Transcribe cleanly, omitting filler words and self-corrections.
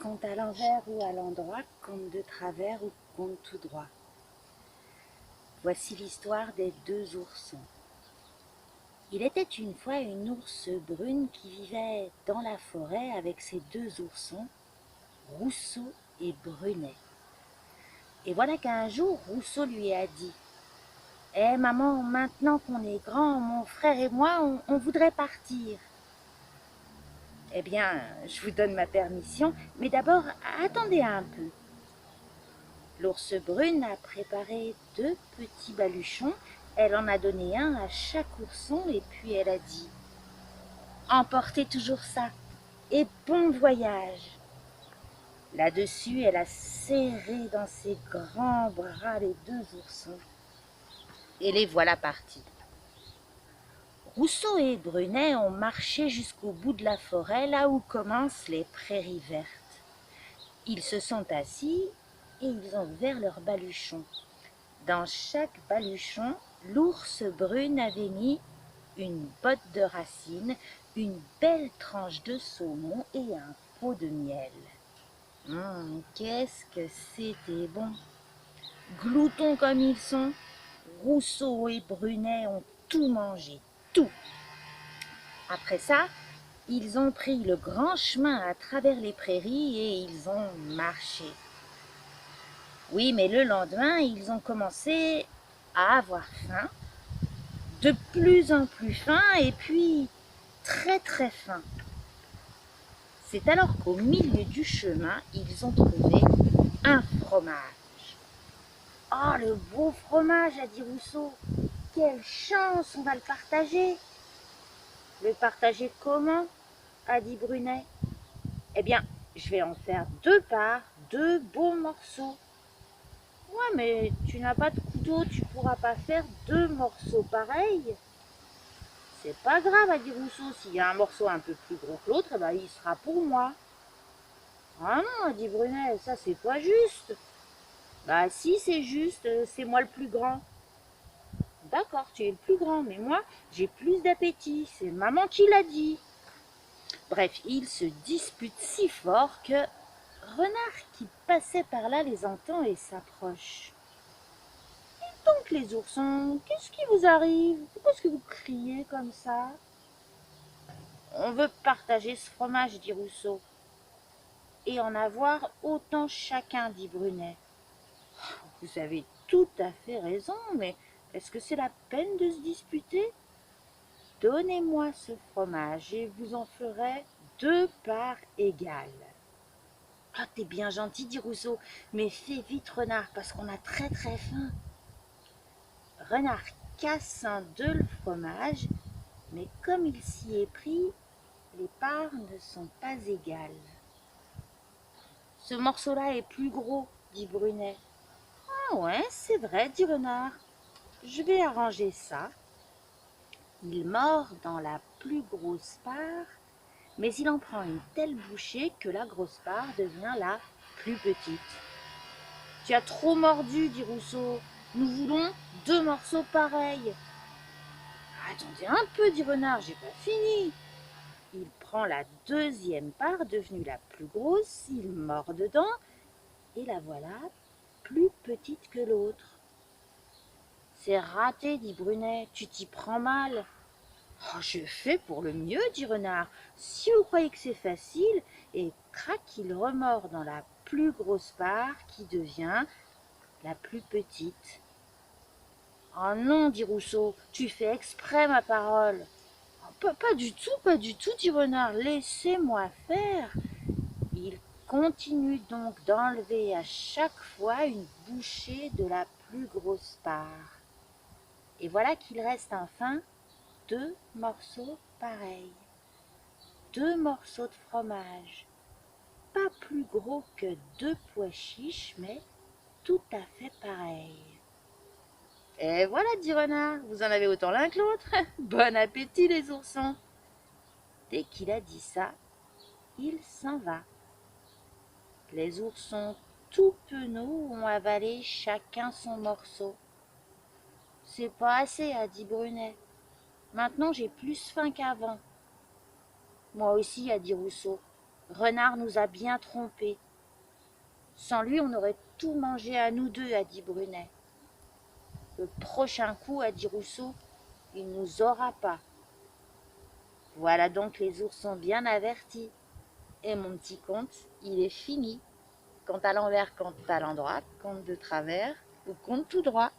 compte à l'envers ou à l'endroit, compte de travers ou compte tout droit. Voici l'histoire des deux oursons. Il était une fois une ours brune qui vivait dans la forêt avec ses deux oursons, Rousseau et Brunet. Et voilà qu'un jour, Rousseau lui a dit « Eh maman, maintenant qu'on est grand, mon frère et moi, on voudrait partir. » Eh bien, je vous donne ma permission, mais d'abord, attendez un peu. L'ours brune a préparé deux petits baluchons. Elle en a donné un à chaque ourson et puis elle a dit « Emportez toujours ça et bon voyage !» Là-dessus, elle a serré dans ses grands bras les deux oursons et les voilà partis. Rousseau et Brunet ont marché jusqu'au bout de la forêt, là où commencent les prairies vertes. Ils se sont assis et ils ont ouvert leurs baluchons. Dans chaque baluchon, l'ours brune avait mis une botte de racines, une belle tranche de saumon et un pot de miel. Qu'est-ce que c'était bon! Gloutons comme ils sont, Rousseau et Brunet ont tout mangé, tout. Après ça, ils ont pris le grand chemin à travers les prairies et ils ont marché. Oui, mais le lendemain, ils ont commencé à avoir faim, de plus en plus faim et puis très très faim. C'est alors qu'au milieu du chemin, ils ont trouvé un fromage. « Oh, le beau fromage !» a dit Rousseau. « Quelle chance, on va le partager !»« Le partager comment ?» a dit Brunet. « Eh bien, je vais en faire deux parts, deux beaux morceaux. »« Ouais, mais tu n'as pas de couteau, tu ne pourras pas faire deux morceaux pareils. »« C'est pas grave, a dit Rousseau, s'il y a un morceau un peu plus gros que l'autre, eh ben, il sera pour moi. »« Ah non, a dit Brunet, ça c'est pas juste. »« Bah si, c'est juste, c'est moi le plus grand. »« D'accord, tu es le plus grand, mais moi j'ai plus d'appétit, c'est maman qui l'a dit. » Bref, ils se disputent si fort que Renard qui passait par là les entend et s'approche. « Dites donc les oursons, qu'est-ce qui vous arrive? Pourquoi est-ce que vous criez comme ça? »« On veut partager ce fromage, dit Rousseau. »« Et en avoir autant chacun, dit Brunet. »« Vous avez tout à fait raison, mais est-ce que c'est la peine de se disputer? Donnez-moi ce fromage et vous en ferez deux parts égales. »« Ah, t'es bien gentil, dit Rousseau, mais fais vite, Renard, parce qu'on a très très faim. » Renard casse en deux le fromage, mais comme il s'y est pris, les parts ne sont pas égales. « Ce morceau-là est plus gros, dit Brunet. »« Ah ouais, c'est vrai, dit Renard. Je vais arranger ça. » Il mord dans la plus grosse part, mais il en prend une telle bouchée que la grosse part devient la plus petite. « Tu as trop mordu, dit Rousseau. Nous voulons deux morceaux pareils. »« Attendez un peu, dit Renard, j'ai pas fini. » Il prend la deuxième part, devenue la plus grosse, il mord dedans, et la voilà plus petite que l'autre. « C'est raté, dit Brunet, tu t'y prends mal. »« Oh, je fais pour le mieux, dit Renard, si vous croyez que c'est facile. » Et crac, il remord dans la plus grosse part qui devient la plus petite. « Oh non, dit Rousseau, tu fais exprès ma parole. »« Pas du tout, dit Renard, laissez-moi faire. » Il continue donc d'enlever à chaque fois une bouchée de la plus grosse part. Et voilà qu'il reste enfin deux morceaux pareils. Deux morceaux de fromage, pas plus gros que deux pois chiches, mais tout à fait pareils. « Et voilà, dit Renard, vous en avez autant l'un que l'autre. Bon appétit, les oursons. » Dès qu'il a dit ça, il s'en va. Les oursons tout penauds ont avalé chacun son morceau. « C'est pas assez, a dit Brunet. Maintenant j'ai plus faim qu'avant. »« Moi aussi, a dit Rousseau. Renard nous a bien trompés. Sans lui, on aurait tout mangé à nous deux, a dit Brunet. Le prochain coup, a dit Rousseau, il nous aura pas. Voilà donc les ours sont bien avertis. Et mon petit conte, il est fini. Compte à l'envers, compte à l'endroit, compte de travers ou compte tout droit.